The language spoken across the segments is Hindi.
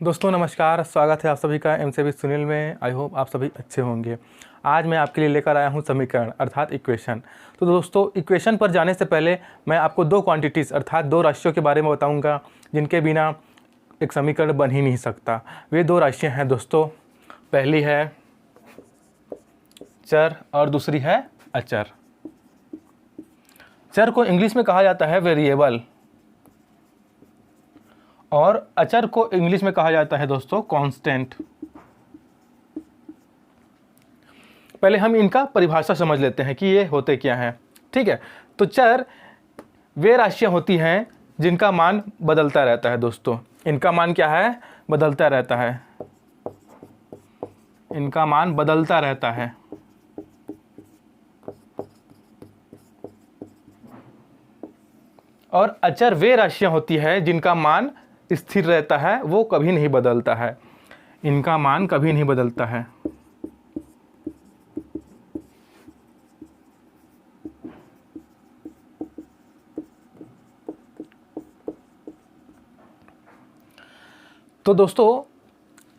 दोस्तों नमस्कार, स्वागत है आप सभी का एमसीबी सुनील में। आई होप आप सभी अच्छे होंगे। आज मैं आपके लिए लेकर आया हूं समीकरण अर्थात इक्वेशन। तो दोस्तों इक्वेशन पर जाने से पहले मैं आपको दो क्वांटिटीज़ अर्थात दो राशियों के बारे में बताऊंगा जिनके बिना एक समीकरण बन ही नहीं सकता। वे दो राशियां हैं दोस्तों, पहली है चर और दूसरी है अचर। चर को इंग्लिश में कहा जाता है वेरिएबल और अचर को इंग्लिश में कहा जाता है दोस्तों कांस्टेंट। पहले हम इनका परिभाषा समझ लेते हैं कि ये होते क्या हैं। ठीक है, तो चर वे राशियां होती हैं जिनका मान बदलता रहता है दोस्तों। इनका मान क्या है? बदलता रहता है। इनका मान बदलता रहता है। और अचर वे राशियां होती है जिनका मान स्थिर रहता है, वो कभी नहीं बदलता है। इनका मान कभी नहीं बदलता है। तो दोस्तों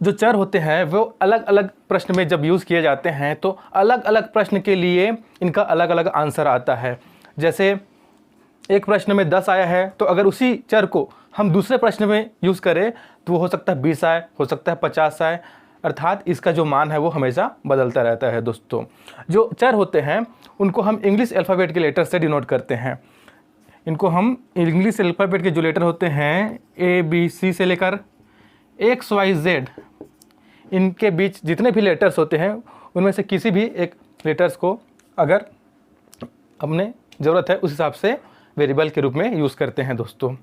जो चर होते हैं वो अलग अलग प्रश्न में जब यूज़ किए जाते हैं तो अलग अलग प्रश्न के लिए इनका अलग अलग आंसर आता है। जैसे एक प्रश्न में 10 आया है तो अगर उसी चर को हम दूसरे प्रश्न में यूज़ करें तो वो हो सकता है 20 आए, हो सकता है 50 आए, अर्थात इसका जो मान है वो हमेशा बदलता रहता है दोस्तों। जो चर होते हैं उनको हम इंग्लिश अल्फ़ाबेट के लेटर से डिनोट करते हैं। इनको हम इंग्लिश अल्फ़ाबेट के जो लेटर होते हैं ABC से लेकर XYZ, इनके बीच जितने भी लेटर्स होते हैं उनमें से किसी भी एक लेटर्स को अगर हमने ज़रूरत है उस हिसाब से वेरिएबल के रूप में यूज़ करते हैं दोस्तों।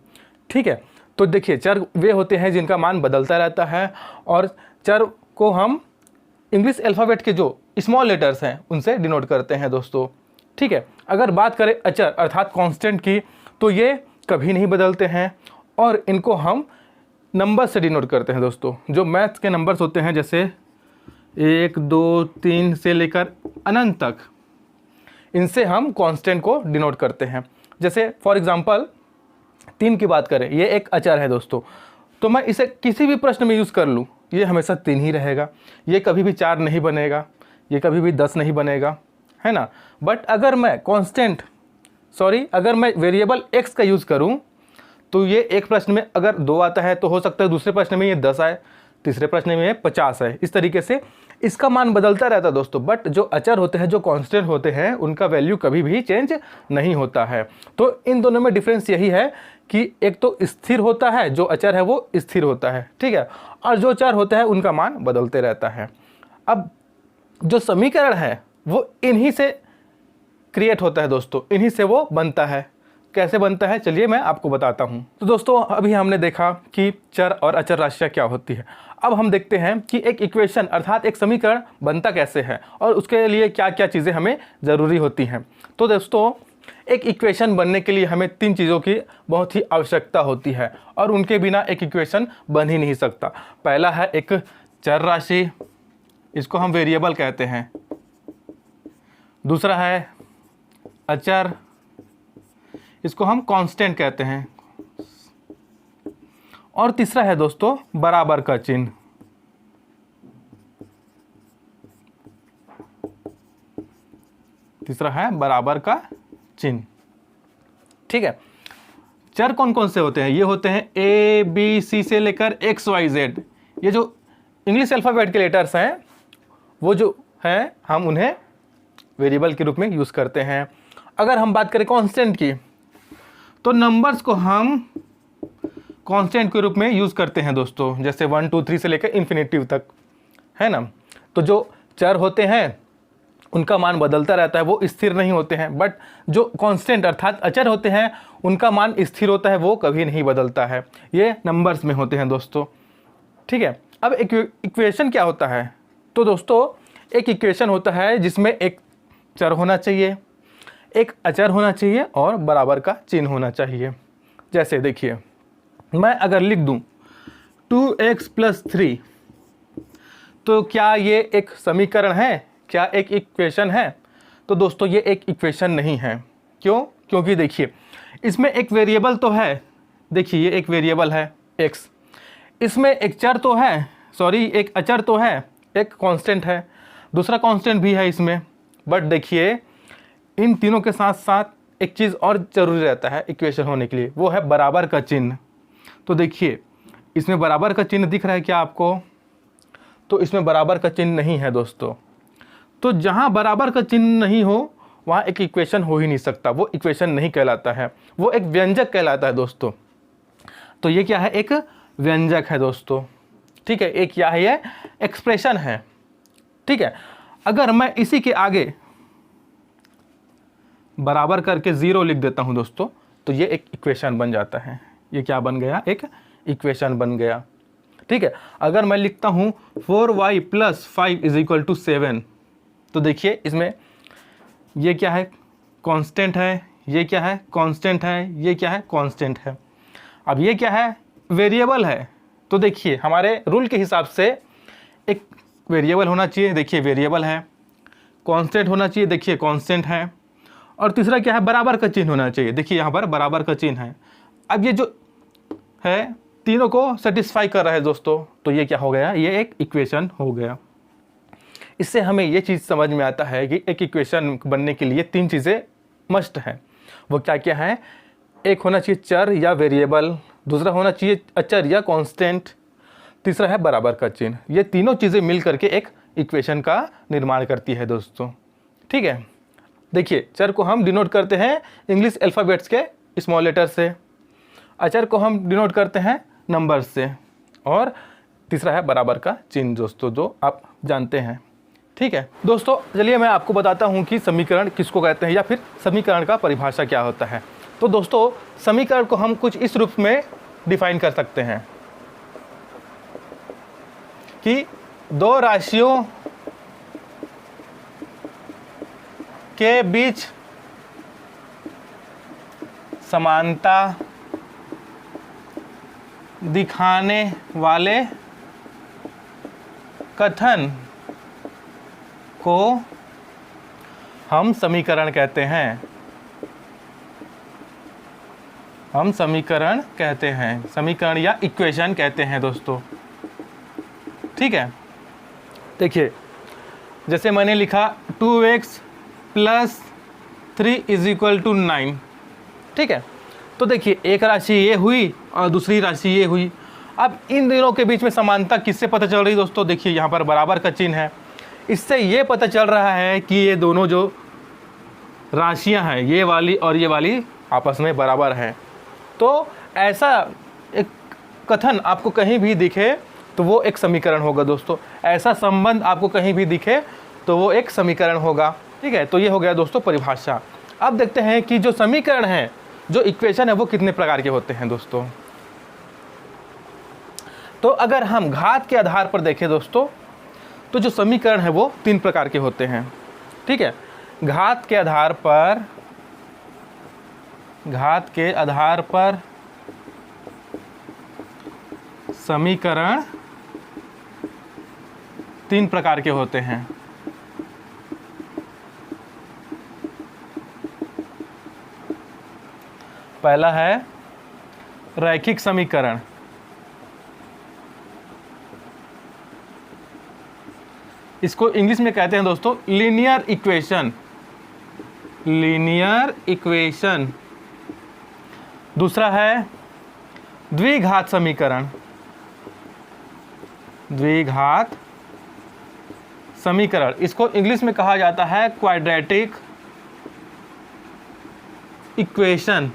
ठीक है, तो देखिए चर वे होते हैं जिनका मान बदलता रहता है और चर को हम इंग्लिश अल्फ़ाबेट के जो स्मॉल लेटर्स हैं उनसे डिनोट करते हैं दोस्तों। ठीक है, अगर बात करें अचर अर्थात कांस्टेंट की तो ये कभी नहीं बदलते हैं और इनको हम नंबर से डिनोट करते हैं दोस्तों। जो मैथ्स के नंबर्स होते हैं जैसे 1 2 3 से लेकर अनंत तक, इनसे हम कांस्टेंट को डिनोट करते हैं। जैसे फॉर एग्जांपल 3 की बात करें, ये एक अचर है दोस्तों, तो मैं इसे किसी भी प्रश्न में यूज़ कर लूँ ये हमेशा 3 ही रहेगा। ये कभी भी 4 नहीं बनेगा, ये कभी भी 10 नहीं बनेगा, है ना। बट अगर मैं अगर मैं वेरिएबल x का यूज़ करूँ तो ये एक प्रश्न में अगर 2 आता है तो हो सकता है दूसरे प्रश्न में ये 10 आए, तीसरे प्रश्न में ये 50 आए। इस तरीके से इसका मान बदलता रहता है दोस्तों। बट जो अचर होते हैं, जो कांस्टेंट होते हैं, उनका वैल्यू कभी भी चेंज नहीं होता है। तो इन दोनों में डिफरेंस यही है कि एक तो स्थिर होता है, जो अचर है वो स्थिर होता है, ठीक है, और जो चर होता है उनका मान बदलते रहता है। अब जो समीकरण है वो इन्हीं से क्रिएट होता है दोस्तों, इन्हीं से वो बनता है। कैसे बनता है चलिए मैं आपको बताता हूँ। तो दोस्तों अभी हमने देखा कि चर और अचर राशियाँ क्या होती है। अब हम देखते हैं कि एक इक्वेशन अर्थात एक समीकरण बनता कैसे है और उसके लिए क्या क्या चीज़ें हमें ज़रूरी होती हैं। तो दोस्तों एक इक्वेशन बनने के लिए हमें 3 चीज़ों की बहुत ही आवश्यकता होती है और उनके बिना एक इक्वेशन बन ही नहीं सकता। पहला है एक चर राशि, इसको हम वेरिएबल कहते हैं। दूसरा है अचर, इसको हम कांस्टेंट कहते हैं। और तीसरा है दोस्तों बराबर का चिन्ह। तीसरा है बराबर का चिन्ह। ठीक है, चर कौन कौन से होते हैं? ये होते हैं ABC से लेकर XYZ। ये जो इंग्लिश अल्फ़ाबेट के लेटर्स हैं वो जो हैं हम उन्हें वेरिएबल के रूप में यूज़ करते हैं। अगर हम बात करें कांस्टेंट की तो नंबर्स को हम कांस्टेंट के रूप में यूज़ करते हैं दोस्तों, जैसे 1 2 3 से लेकर इन्फिनिटिव तक, है ना। तो जो चर होते हैं उनका मान बदलता रहता है, वो स्थिर नहीं होते हैं। बट जो कांस्टेंट अर्थात अचर होते हैं उनका मान स्थिर होता है, वो कभी नहीं बदलता है। ये नंबर्स में होते हैं दोस्तों। ठीक है, अब इक्वेशन क्या होता है? तो दोस्तों एक इक्वेशन होता है जिसमें एक चर होना चाहिए, एक अचर होना चाहिए और बराबर का चिन्ह होना चाहिए। जैसे देखिए मैं अगर लिख दूं 2x + 3 तो क्या ये एक समीकरण है? क्या एक इक्वेशन है? तो दोस्तों ये एक इक्वेशन नहीं है। क्यों? क्योंकि देखिए इसमें एक वेरिएबल तो है। देखिए ये एक वेरिएबल है x, इसमें एक चर तो है, सॉरी एक अचर तो है, एक कांस्टेंट है, दूसरा कांस्टेंट भी है इसमें। बट देखिए इन तीनों के साथ साथ एक चीज़ और ज़रूरी रहता है इक्वेशन होने के लिए, वो है बराबर का चिन्ह। तो देखिए इसमें बराबर का चिन्ह दिख रहा है क्या आपको? तो इसमें बराबर का चिन्ह नहीं है दोस्तों। तो जहाँ बराबर का चिन्ह नहीं हो वहाँ एक इक्वेशन हो ही नहीं सकता, वो इक्वेशन नहीं कहलाता है, वो एक व्यंजक कहलाता है दोस्तों। तो ये क्या है? एक व्यंजक है दोस्तों, ठीक है। एक क्या है? ये एक्सप्रेशन है, ठीक है। अगर मैं इसी के आगे बराबर करके 0 लिख देता हूँ दोस्तों, तो ये एक इक्वेशन बन जाता है। ये क्या बन गया? एक इक्वेशन बन गया, ठीक है। अगर मैं लिखता हूँ 4y + 5 = 7, तो देखिए इसमें ये क्या है? कांस्टेंट है, ये क्या है? कांस्टेंट है, ये क्या है? कांस्टेंट है। अब ये क्या है? वेरिएबल है। तो देखिए हमारे रूल के हिसाब से एक वेरिएबल होना चाहिए, देखिए वेरिएबल है, कांस्टेंट होना चाहिए, देखिए कांस्टेंट है, और तीसरा क्या है? बराबर का चिन्ह होना चाहिए, देखिए यहाँ पर बराबर का चिन्ह है। अब ये जो है तीनों को सेटिस्फाई कर रहा है दोस्तों, तो ये क्या हो गया? ये एक इक्वेशन हो गया। इससे हमें ये चीज़ समझ में आता है कि एक इक्वेशन बनने के लिए 3 चीज़ें मस्ट हैं। वो क्या क्या है? एक होना चाहिए चर या वेरिएबल, दूसरा होना चाहिए अचर या कांस्टेंट, तीसरा है बराबर का चिन्ह। ये तीनों चीज़ें मिल करके एक इक्वेशन का निर्माण करती है दोस्तों, ठीक है। देखिए चर को हम डिनोट करते हैं इंग्लिश अल्फ़ाबेट्स के स्मॉल लेटर से, अचर को हम डिनोट करते हैं नंबर से, और तीसरा है बराबर का चिन्ह दोस्तों, जो आप जानते हैं, ठीक है। दोस्तों चलिए मैं आपको बताता हूँ कि समीकरण किसको कहते हैं या फिर समीकरण का परिभाषा क्या होता है। तो दोस्तों समीकरण को हम कुछ इस रूप में डिफाइन कर सकते हैं कि दो राशियों के बीच समानता दिखाने वाले कथन को हम समीकरण कहते हैं। हम समीकरण कहते हैं, समीकरण या इक्वेशन कहते हैं दोस्तों, ठीक है। देखिए जैसे मैंने लिखा 2x + 3 = 9, ठीक है। तो देखिए एक राशि ये हुई और दूसरी राशि ये हुई। अब इन दोनों के बीच में समानता किससे पता चल रही दोस्तों? देखिए यहाँ पर बराबर का चिन्ह है, इससे ये पता चल रहा है कि ये दोनों जो राशियाँ हैं, ये वाली और ये वाली आपस में बराबर हैं। तो ऐसा एक कथन आपको कहीं भी दिखे तो वो एक समीकरण होगा दोस्तों। ऐसा संबंध आपको कहीं भी दिखे तो वो एक समीकरण होगा, ठीक है। तो ये हो गया दोस्तों परिभाषा। अब देखते हैं कि जो समीकरण है, जो इक्वेशन है, वो कितने प्रकार के होते हैं दोस्तों। तो अगर हम घात के आधार पर देखें दोस्तों, तो जो समीकरण है वो 3 प्रकार के होते हैं, ठीक है। घात के आधार पर समीकरण 3 प्रकार के होते हैं। पहला है रैखिक समीकरण, इसको इंग्लिश में कहते हैं दोस्तों लीनियर इक्वेशन। Linear equation. दूसरा है द्विघात समीकरण। द्विघात समीकरण, इसको इंग्लिश में कहा जाता है क्वाड्रेटिक इक्वेशन।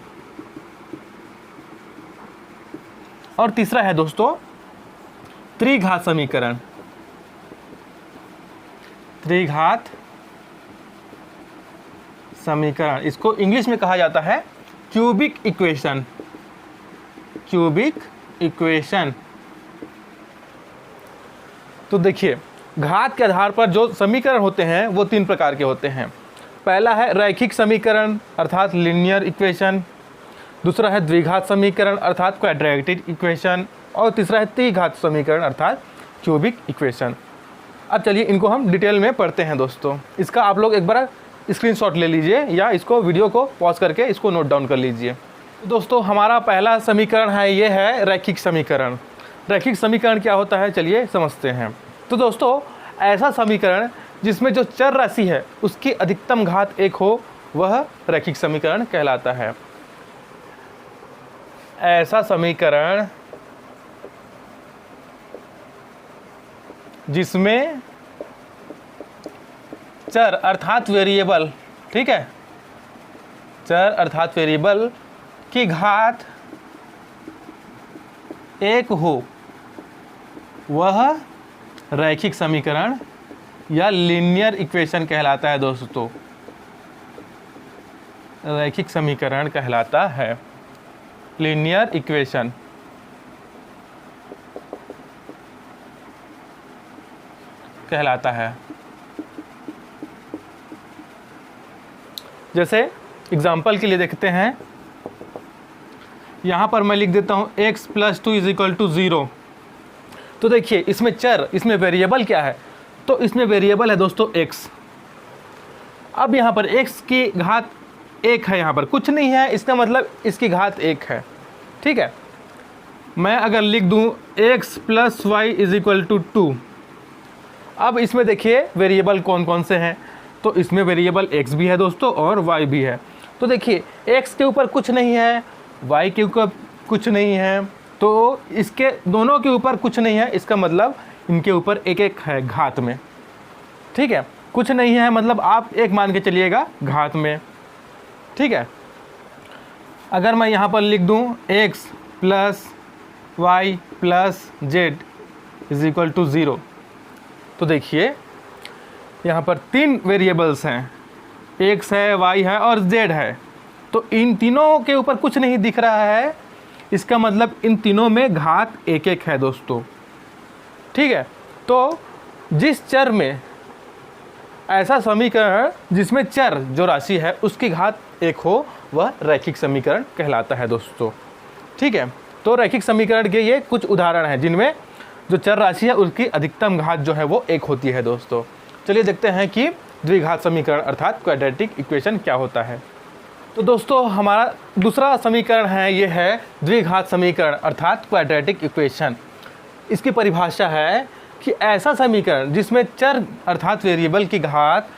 और तीसरा है दोस्तों त्रिघात समीकरण। त्रिघात समीकरण, इसको इंग्लिश में कहा जाता है क्यूबिक इक्वेशन। Cubic equation. तो देखिए घात के आधार पर जो समीकरण होते हैं वो 3 प्रकार के होते हैं। पहला है रैखिक समीकरण अर्थात लीनियर इक्वेशन, दूसरा है द्विघात समीकरण अर्थात क्वाड्रेटिक इक्वेशन, और तीसरा है त्रिघात समीकरण अर्थात क्यूबिक इक्वेशन। अब चलिए इनको हम डिटेल में पढ़ते हैं दोस्तों। इसका आप लोग एक बार स्क्रीनशॉट ले लीजिए या इसको वीडियो को पॉज करके इसको नोट डाउन कर लीजिए। तो दोस्तों हमारा पहला समीकरण है, ये है रैखिक समीकरण। रैखिक समीकरण क्या होता है, चलिए समझते हैं। तो दोस्तों, ऐसा समीकरण जिसमें जो चर राशि है उसकी अधिकतम घात 1 हो, वह रैखिक समीकरण कहलाता है। ऐसा समीकरण जिसमें चर अर्थात वेरिएबल, ठीक है, चर अर्थात वेरिएबल की घात 1 हो, वह रैखिक समीकरण या लीनियर इक्वेशन कहलाता है दोस्तों। रैखिक समीकरण कहलाता है, लीनियर इक्वेशन। कहलाता है। जैसे एग्जाम्पल के लिए देखते हैं, यहाँ पर मैं लिख देता हूँ x + 2 = 0। तो देखिए इसमें चर, इसमें वेरिएबल क्या है, तो इसमें वेरिएबल है दोस्तों x। अब यहाँ पर x की घात 1 है, यहाँ पर कुछ नहीं है, इसका मतलब इसकी घात 1 है, ठीक है। मैं अगर लिख दूँ x + y = 2, अब इसमें देखिए वेरिएबल कौन कौन से हैं, तो इसमें वेरिएबल x भी है दोस्तों और y भी है। तो देखिए x के ऊपर कुछ नहीं है, y के ऊपर कुछ नहीं है, तो इसके दोनों के ऊपर कुछ नहीं है, इसका मतलब इनके ऊपर एक एक है घात में, ठीक है। कुछ नहीं है मतलब आप एक मान के चलिएगा घात में, ठीक है। अगर मैं यहाँ पर लिख दूँ x + y + z = 0, तो देखिए यहाँ पर 3 वेरिएबल्स हैं, x है, y है और z है। तो इन तीनों के ऊपर कुछ नहीं दिख रहा है, इसका मतलब इन तीनों में घात 1 1 है दोस्तों, ठीक है। तो जिस चर में, ऐसा समीकरण जिसमें चर जो राशि है उसकी घात 1 हो, वह रैखिक समीकरण कहलाता है दोस्तों, ठीक है। तो रैखिक समीकरण के ये कुछ उदाहरण हैं जिनमें जो चर राशि है उसकी अधिकतम घात जो है वो 1 होती है दोस्तों। चलिए देखते हैं कि द्विघात समीकरण अर्थात क्वाड्रेटिक इक्वेशन क्या होता है। तो दोस्तों हमारा दूसरा समीकरण है, ये है द्विघात समीकरण अर्थात क्वाड्रेटिक इक्वेशन। इसकी परिभाषा है कि ऐसा समीकरण जिसमें चर अर्थात वेरिएबल की घात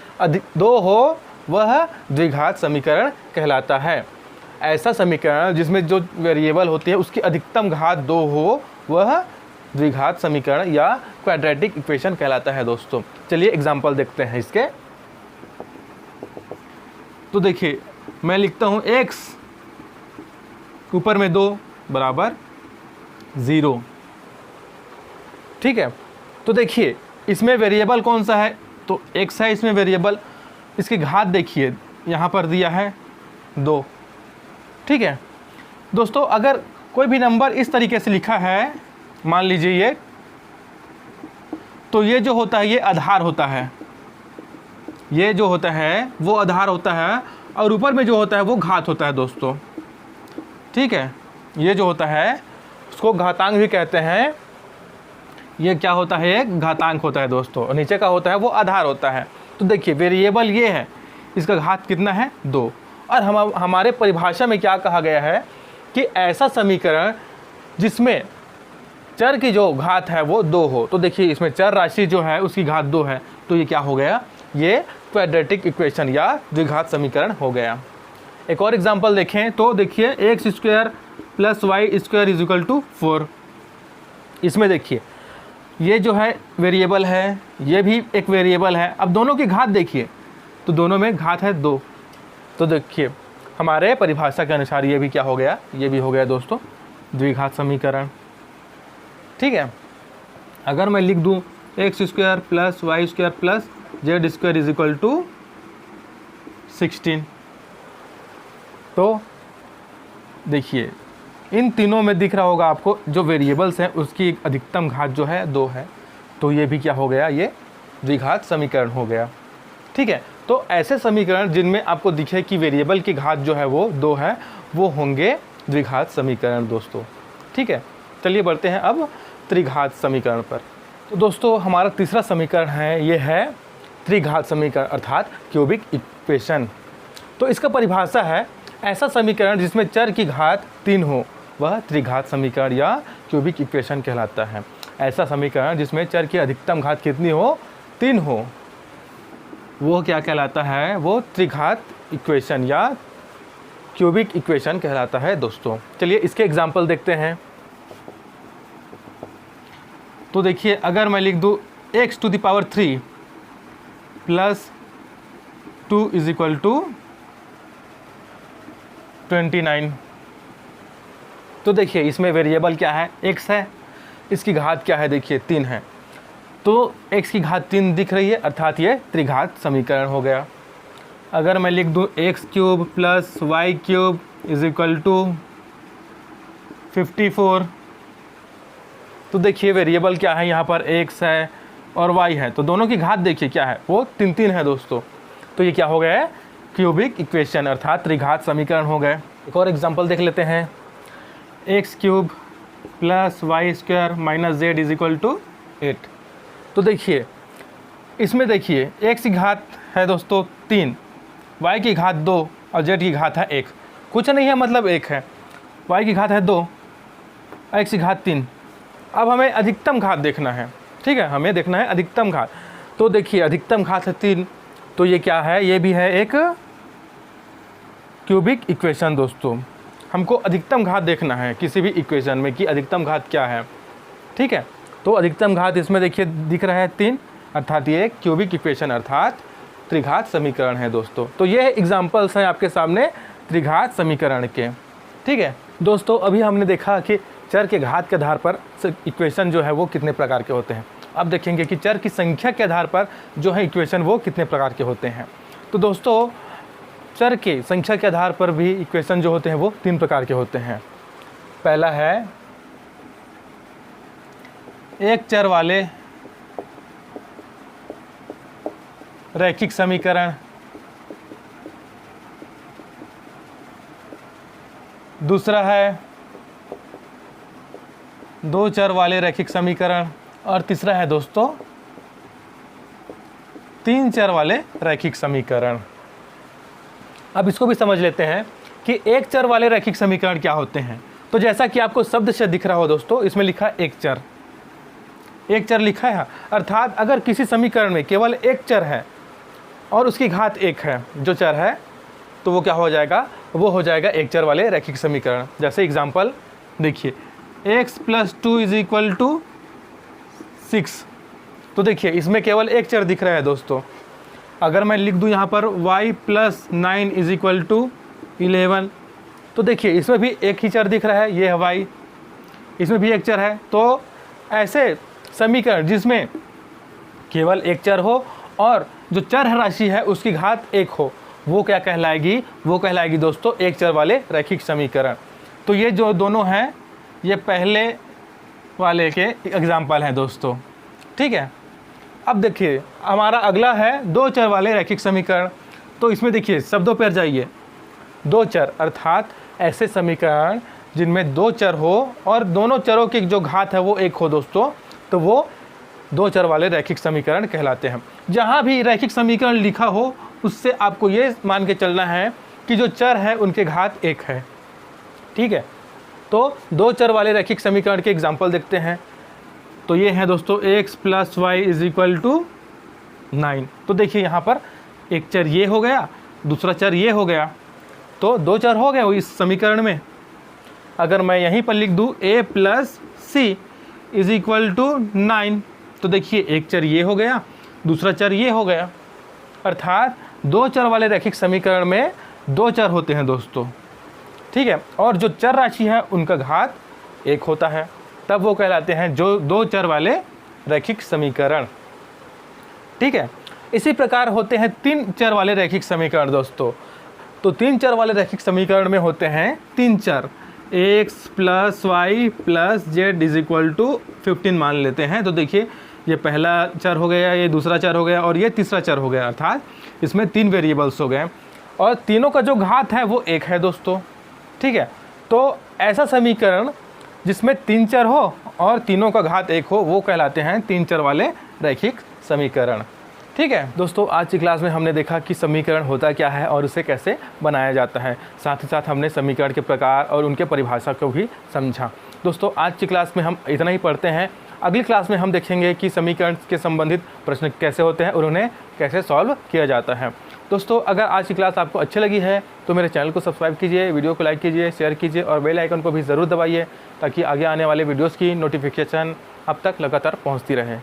2 हो, वह द्विघात समीकरण कहलाता है। ऐसा समीकरण जिसमें जो वेरिएबल होती है उसकी अधिकतम घात 2 हो, वह द्विघात समीकरण या क्वाड्रेटिक इक्वेशन कहलाता है दोस्तों। चलिए एग्जाम्पल देखते हैं इसके। तो देखिए मैं लिखता हूँ x ऊपर में 2 = 0, ठीक है। तो देखिए इसमें वेरिएबल कौन सा है, तो x है इसमें वेरिएबल, इसकी घात देखिए यहाँ पर दिया है 2, ठीक है। दोस्तों अगर कोई भी नंबर इस तरीके से लिखा है, मान लीजिए ये, तो ये जो होता है ये आधार होता है, ये जो होता है वो आधार होता है और ऊपर में जो होता है वो घात होता है दोस्तों, ठीक है। ये जो होता है उसको घातांक भी कहते हैं, ये क्या होता है, एक घातांक होता है दोस्तों, और नीचे का होता है वो आधार होता है। तो देखिए वेरिएबल ये है, इसका घात कितना है 2, और हमारे परिभाषा में क्या कहा गया है कि ऐसा समीकरण जिसमें चर की जो घात है वो 2 हो। तो देखिए इसमें चर राशि जो है उसकी घात 2 है, तो ये क्या हो गया, ये क्वाड्रेटिक इक्वेशन या द्विघात समीकरण हो गया। एक और एग्जांपल देखें तो देखिए x² + y² = 4। इसमें देखिए ये जो है वेरिएबल है, ये भी एक वेरिएबल है। अब दोनों की घात देखिए, तो दोनों में घात है 2। तो देखिए हमारे परिभाषा के अनुसार ये भी क्या हो गया, ये भी हो गया दोस्तों द्विघात समीकरण, ठीक है। अगर मैं लिख दूँ x² + y² + z² = 16, तो देखिए इन तीनों में दिख रहा होगा आपको जो वेरिएबल्स हैं उसकी अधिकतम घात जो है 2 है, तो ये भी क्या हो गया, ये द्विघात समीकरण हो गया, ठीक है। तो ऐसे समीकरण जिनमें आपको दिखे कि वेरिएबल की घात जो है वो 2 है, वो होंगे द्विघात समीकरण दोस्तों, ठीक है। चलिए बढ़ते हैं अब त्रिघात समीकरण पर। तो दोस्तों हमारा तीसरा समीकरण है, ये है त्रिघात समीकरण अर्थात क्यूबिक इक्वेशन। तो इसका परिभाषा है ऐसा समीकरण जिसमें चर की घात 3 हो, वह त्रिघात समीकरण या क्यूबिक इक्वेशन कहलाता है। ऐसा समीकरण जिसमें चर की अधिकतम घात कितनी हो, 3 हो, वो क्या कहलाता है, वो त्रिघात इक्वेशन या क्यूबिक इक्वेशन कहलाता है दोस्तों। चलिए इसके एग्जाम्पल देखते हैं। तो देखिए, अगर मैं लिख दूँ x⁻³ + 2 = 29। तो देखिए इसमें वेरिएबल क्या है, x है, इसकी घात क्या है, देखिए 3 है। तो x की घात 3 दिख रही है, अर्थात ये त्रिघात समीकरण हो गया। अगर मैं लिख दूँ x³ + y³ = 54। तो देखिए वेरिएबल क्या है, यहाँ पर x है और y है, तो दोनों की घात देखिए क्या है, वो 3 है दोस्तों। तो ये क्या हो गया है, क्यूबिक इक्वेशन अर्थात त्रिघात समीकरण हो गए। एक और एग्जांपल देख लेते हैं, x³ + y² - z = 8। तो देखिए इसमें देखिए x की घात है दोस्तों 3, y की घात 2 और z की घात है 1। कुछ नहीं है, मतलब 1 है। y की घात है 2, x की घात 3। अब हमें अधिकतम घात देखना है, ठीक है, हमें देखना है अधिकतम घात। तो देखिए अधिकतम घात है 3, तो ये क्या है, ये भी है एक क्यूबिक इक्वेशन दोस्तों। हमको अधिकतम घात देखना है किसी भी इक्वेशन में कि अधिकतम घात क्या है, ठीक है। तो अधिकतम घात इसमें देखिए दिख रहा है 3, अर्थात ये क्यूबिक इक्वेशन अर्थात त्रिघात समीकरण है दोस्तों। तो ये एग्जाम्पल्स हैं आपके सामने त्रिघात समीकरण के, ठीक है दोस्तों। अभी हमने देखा कि चर के घात के आधार पर इक्वेशन जो है वो कितने प्रकार के होते हैं। अब देखेंगे कि चर की संख्या के आधार पर जो है इक्वेशन वो कितने प्रकार के होते हैं। तो दोस्तों चर के संख्या के आधार पर भी इक्वेशन जो होते हैं वो 3 प्रकार के होते हैं। पहला है एक चर वाले रैखिक समीकरण, दूसरा है 2 चर वाले रैखिक समीकरण और तीसरा है दोस्तों 3 चर वाले रैखिक समीकरण। अब इसको भी समझ लेते हैं कि एक चर वाले रैखिक समीकरण क्या होते हैं। तो जैसा कि आपको शब्द से दिख रहा हो दोस्तों, इसमें लिखा एक चर लिखा है, अर्थात अगर किसी समीकरण में केवल एक चर है और उसकी घात 1 है जो चर है, तो वो क्या हो जाएगा, वो हो जाएगा एक चर वाले रैखिक समीकरण। जैसे एग्जांपल देखिए x + 2 = 6। तो देखिए इसमें केवल एक चर दिख रहा है दोस्तों। अगर मैं लिख दूं यहाँ पर y + 9 = 11, तो देखिए इसमें भी एक ही चर दिख रहा है, ये है y, इसमें भी एक चर है। तो ऐसे समीकरण जिसमें केवल एक चर हो और जो चर राशि है उसकी घात 1 हो, वो क्या कहलाएगी, वो कहलाएगी दोस्तों एक चर वाले रैखिक समीकरण। तो ये जो दोनों हैं ये पहले वाले के एग्जाम्पल हैं दोस्तों, ठीक है। अब देखिए हमारा अगला है 2 चर वाले रैखिक समीकरण। तो इसमें देखिए शब्दों पर जाइए, 2 चर अर्थात ऐसे समीकरण जिनमें 2 चर हो और दोनों चरों की जो घात है वो 1 हो दोस्तों, तो वो 2 चर वाले रैखिक समीकरण कहलाते हैं। जहाँ भी रैखिक समीकरण लिखा हो उससे आपको ये मान के चलना है कि जो चर है उनके घात 1 है, ठीक है। तो 2 चर वाले रैखिक समीकरण के एग्जाम्पल देखते हैं। तो ये है दोस्तों x + y = 9। तो देखिए यहाँ पर एक चर ये हो गया, दूसरा चर ये हो गया, तो 2 चर हो गए इस समीकरण में। अगर मैं यहीं पर लिख दूँ a + c = 9, तो देखिए एक चर ये हो गया, दूसरा चर ये हो गया, अर्थात 2 चर वाले रैखिक समीकरण में 2 चर होते हैं दोस्तों, ठीक है। और जो चर राशि है उनका घात 1 होता है, तब वो कहलाते हैं जो 2 चर वाले रैखिक समीकरण, ठीक है। इसी प्रकार होते हैं 3 चर वाले रैखिक समीकरण दोस्तों। तो 3 चर वाले रैखिक समीकरण में होते हैं 3 चर, x + y + z = 15 मान लेते हैं। तो देखिए ये पहला चर हो गया, ये दूसरा चर हो गया और ये तीसरा चर हो गया, अर्थात इसमें 3 वेरिएबल्स हो गए और तीनों का जो घात है वो 1 है दोस्तों, ठीक है। तो ऐसा समीकरण जिसमें 3 चर हो और तीनों का घात 1 हो, वो कहलाते हैं 3 चर वाले रैखिक समीकरण, ठीक है दोस्तों, आज की क्लास में हमने देखा कि समीकरण होता क्या है और उसे कैसे बनाया जाता है। साथ ही साथ हमने समीकरण के प्रकार और उनके परिभाषा को भी समझा। दोस्तों आज की क्लास में हम इतना ही पढ़ते हैं। अगली क्लास में हम देखेंगे कि समीकरण के संबंधित प्रश्न कैसे होते हैं और उन्हें कैसे सॉल्व किया जाता है। दोस्तों अगर आज की क्लास आपको अच्छी लगी है तो मेरे चैनल को सब्सक्राइब कीजिए, वीडियो को लाइक कीजिए, शेयर कीजिए और बेल आइकन को भी ज़रूर दबाइए ताकि आगे आने वाले वीडियोज़ की नोटिफिकेशन आप तक लगातार पहुँचती रहे।